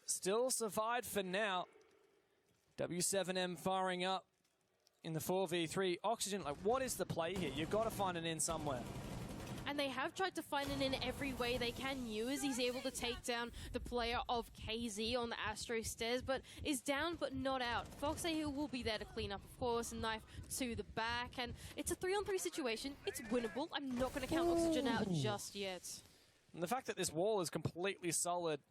still survived for now. W7M firing up in the 4v3. Oxygen, like, what is the play here? You've got to find an in somewhere. And they have tried to find it in every way they can use. He's able to take down the player of KZ on the Astro stairs, but is down but not out. Foxay Hill will be there to clean up, of course, and knife to the back. And it's a 3-on-3 situation. It's winnable. I'm not going to count Oxygen out just yet. And the fact that this wall is completely solid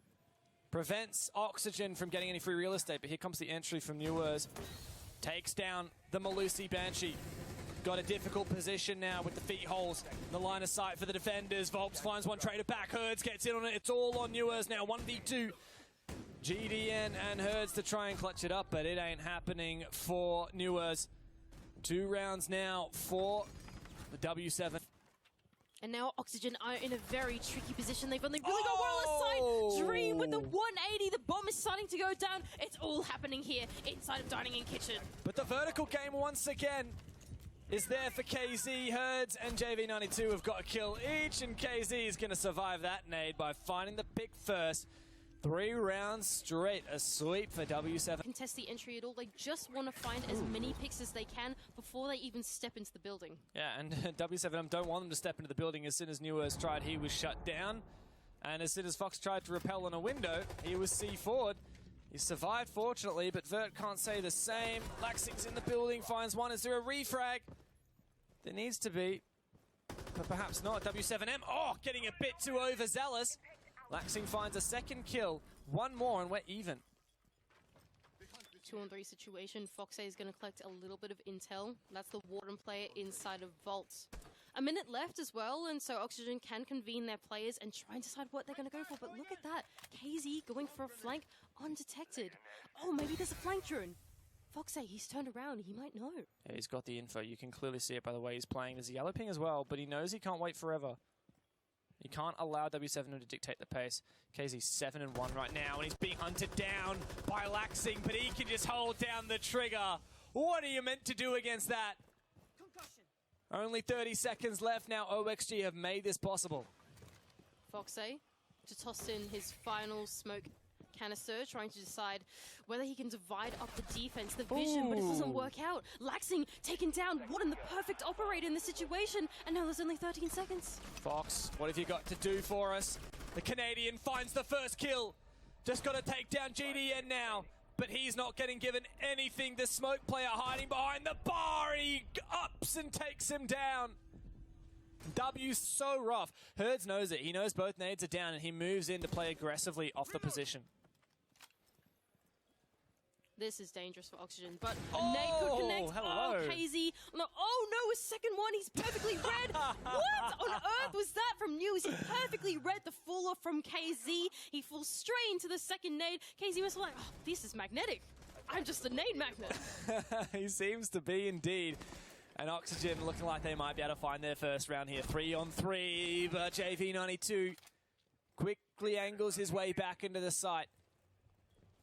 prevents Oxygen from getting any free real estate. But here comes the entry from Newers. Takes down the Malusi Banshee. Got a difficult position now with the feet holes. The line of sight for the defenders. Volps finds one trader back. Herds gets in on it. It's all on Newers now. 1v2. GDN and Herds to try and clutch it up, but it ain't happening for Newers. 2 rounds now for the W7. And now Oxygen are in a very tricky position. They've only really got one on the side. Dream with the 180. The bomb is starting to go down. It's all happening here inside of Dining and Kitchen. But the vertical game once again is there for KZ. Herds and JV92 have got a kill each, and KZ is going to survive that nade by finding the pick first. 3 rounds straight, a sweep for W7. Contest the entry at all. They just want to find as many picks as they can before they even step into the building. Yeah, and W7M don't want them to step into the building. As soon as Newers tried, he was shut down. And as soon as Fox tried to repel on a window, he was C4'd. He survived, fortunately, but Vert can't say the same. Laxing's in the building, finds one. Is there a refrag? There needs to be, but perhaps not. W7M, oh, getting a bit too overzealous. Laxing finds a second kill. One more, and we're even. 2-on-3 situation. Foxay is going to collect a little bit of intel. That's the Warden player inside of Vaults. A minute left as well, and so Oxygen can convene their players and try and decide what they're going to go for. But look at that. KZ going for a flank undetected. Oh, maybe there's a flank drone. Foxay, he's turned around. He might know. Yeah, he's got the info. You can clearly see it by the way he's playing. There's a yellow ping as well, but he knows he can't wait forever. He can't allow W7M to dictate the pace. KZ's 7-1 right now, and he's being hunted down by Laxing, but he can just hold down the trigger. What are you meant to do against that? Concussion. Only 30 seconds left now. OXG have made this possible. Foxay to toss in his final smoke canister, trying to decide whether he can divide up the defense, the vision, but it doesn't work out. Laxing taken down. Warden, the perfect operator in the situation, and now there's only 13 seconds. Fox, what have you got to do for us? The Canadian finds the first kill. Just got to take down GDN now, but he's not getting given anything. The smoke player hiding behind the bar. He ups and takes him down. W's so rough. Herds knows it. He knows both nades are down, and he moves in to play aggressively off the position. This is dangerous for Oxygen, but nade could connect. Hello. Oh, KZ. No, oh no, a second one. He's perfectly red. What on earth was that from News? He perfectly read the fall off from KZ. He falls straight into the second nade. KZ was like, oh, this is magnetic. I'm just a nade magnet. He seems to be indeed. And Oxygen looking like they might be able to find their first round here. 3-on-3, but JV92 quickly angles his way back into the site.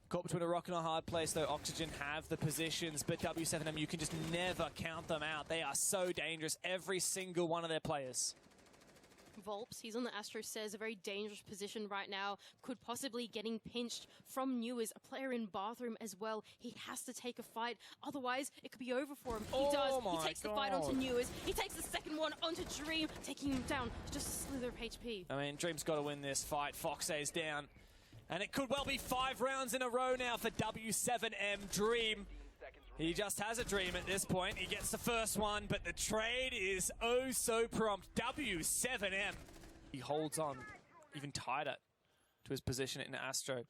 Caught between a rock and a hard place, though. Oxygen have the positions, but W7M, you can just never count them out. They are so dangerous, every single one of their players. Volps, he's on the Astro stairs, a very dangerous position right now. Could possibly getting pinched from Newers, a player in bathroom as well. He has to take a fight, otherwise it could be over for him. He does. He takes the fight onto Newers. He takes the second one onto Dream, taking him down just a slither of HP. I mean, Dream's got to win this fight. Foxay's down. And it could well be 5 rounds in a row now for W7M. Dream. He just has a dream at this point. He gets the first one, but the trade is oh so prompt. W7M. He holds on even tighter to his position in Astro.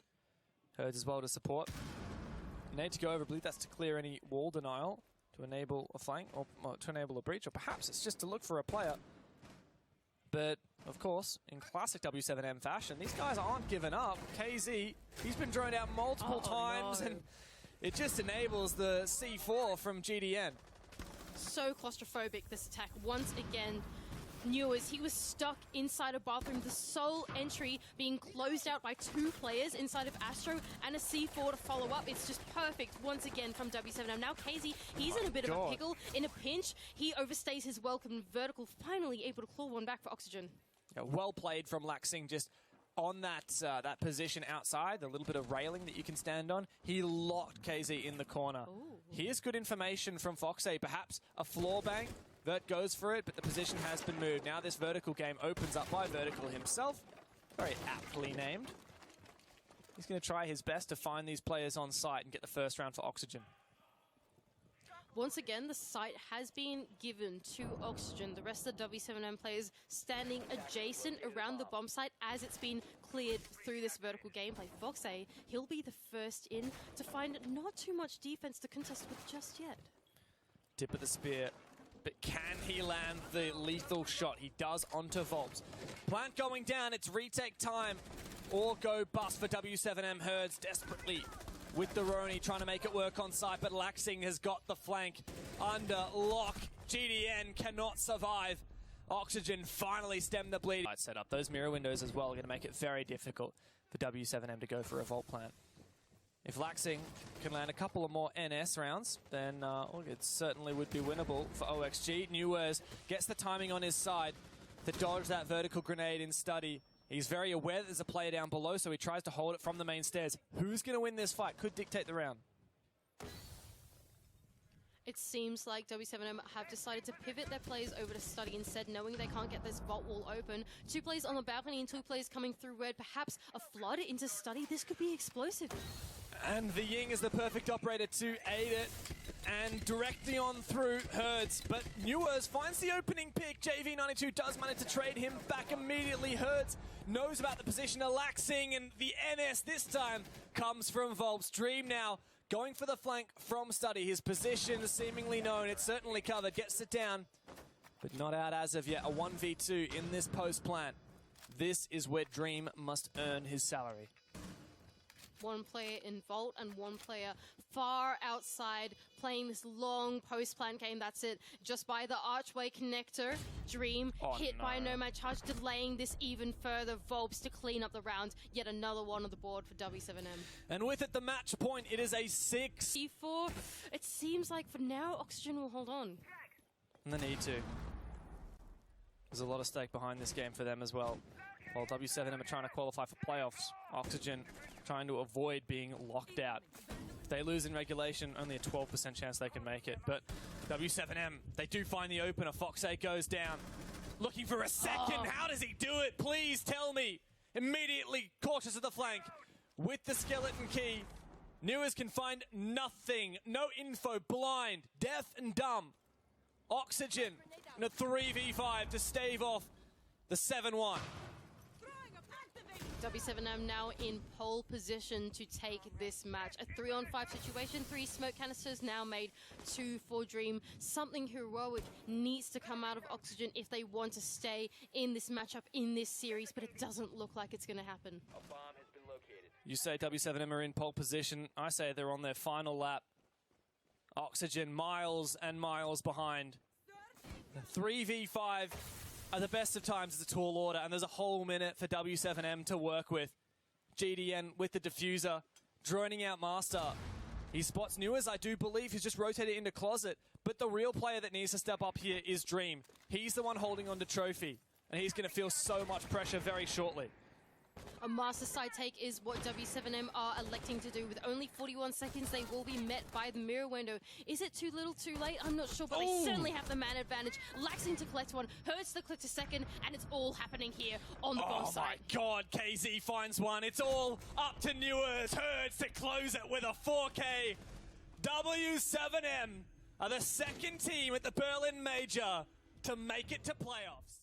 Herds as well to support. Need to go over, I believe that's to clear any wall denial to enable a flank, or to enable a breach, or perhaps it's just to look for a player. But, of course, in classic W7M fashion, these guys aren't giving up. KZ, he's been droned out multiple times, and it just enables the C4 from GDN. So claustrophobic, this attack. Once again, Newers, he was stuck inside a bathroom. The sole entry being closed out by 2 players inside of Astro and a C4 to follow up. It's just perfect once again from W7M. Now KZ, he's in a bit of a pickle, in a pinch. He overstays his welcome. Vertical finally able to claw one back for Oxygen. Yeah, well played from Laxing, just on that that position outside, the little bit of railing that you can stand on, he locked KZ in the corner. Ooh. Here's good information from Foxay. Perhaps a floor bang. Vert goes for it, but the position has been moved. Now this vertical game opens up by Vertical himself. Very aptly named. He's going to try his best to find these players on site and get the first round for Oxygen. Once again, the site has been given to Oxygen. The rest of the W7M players standing adjacent around the bomb site as it's been cleared through this vertical gameplay. Foxay, he'll be the first in to find not too much defense to contest with just yet. Tip of the spear. But can he land the lethal shot? He does onto Volts. Plant going down. It's retake time or go bust for W7M. Herds desperately with the Roni trying to make it work on site, but Laxing has got the flank under lock. GDN cannot survive. Oxygen finally stemmed the bleed. Set up those mirror windows as well are going to make it very difficult for W7M to go for a Volt plant. If Laxing can land a couple of more NS rounds, then it certainly would be winnable for OXG. Newers gets the timing on his side to dodge that vertical grenade in study. He's very aware that there's a player down below, so he tries to hold it from the main stairs. Who's going to win this fight? Could dictate the round. It seems like W7M have decided to pivot their players over to study instead, knowing they can't get this vault wall open. 2 players on the balcony and 2 players coming through red. Perhaps a flood into study. This could be explosive. And the Ying is the perfect operator to aid it. And directly on through Herds. But Newers finds the opening pick. JV92 does manage to trade him back immediately. Herds knows about the position of Laxing, and the NS this time comes from Volps. Dream now going for the flank from study. His position is seemingly known. It's certainly covered. Gets it down, but not out as of yet. A 1v2 in this post plant. This is where Dream must earn his salary. 1 player in Vault and 1 player far outside playing this long post-plant game. That's it. Just by the archway connector. Dream hit by Nomad Charge, delaying this even further. Volps to clean up the round. Yet another one on the board for W7M. And with it, the match point, it is a 6. E4, it seems like for now, Oxygen will hold on. And they need to. There's a lot of stake behind this game for them as well. While W7M are trying to qualify for playoffs, Oxygen trying to avoid being locked out. If they lose in regulation, only a 12% chance they can make it. But W7M, they do find the opener. Foxay goes down. Looking for a second. How does he do it? Please tell me. Immediately cautious of the flank with the skeleton key. Newers can find nothing. No info. Blind. Deaf and dumb. Oxygen in a 3v5 to stave off the 7-1. W7M now in pole position to take this match. A 3-on-5 situation, 3 smoke canisters now made, 2 for Dream. Something heroic needs to come out of Oxygen if they want to stay in this matchup, in this series, but it doesn't look like it's going to happen. A bomb has been located. You say W7M are in pole position. I say they're on their final lap. Oxygen miles and miles behind. 3v5. At the best of times, it's a tall order, and there's a whole minute for W7M to work with. GDN with the diffuser, droning out Master. He spots Newers, I do believe. He's just rotated into Closet. But the real player that needs to step up here is Dream. He's the one holding on to Trophy, and he's going to feel so much pressure very shortly. A master side take is what W7M are electing to do. With only 41 seconds, they will be met by the mirror window. Is it too little, too late? I'm not sure, but they certainly have the man advantage. Laxing to collect one, Hertz to collect a second, and it's all happening here on the bomb side. Oh my god, KZ finds one. It's all up to Newers. Hertz to close it with a 4K. W7M are the second team at the Berlin Major to make it to playoffs.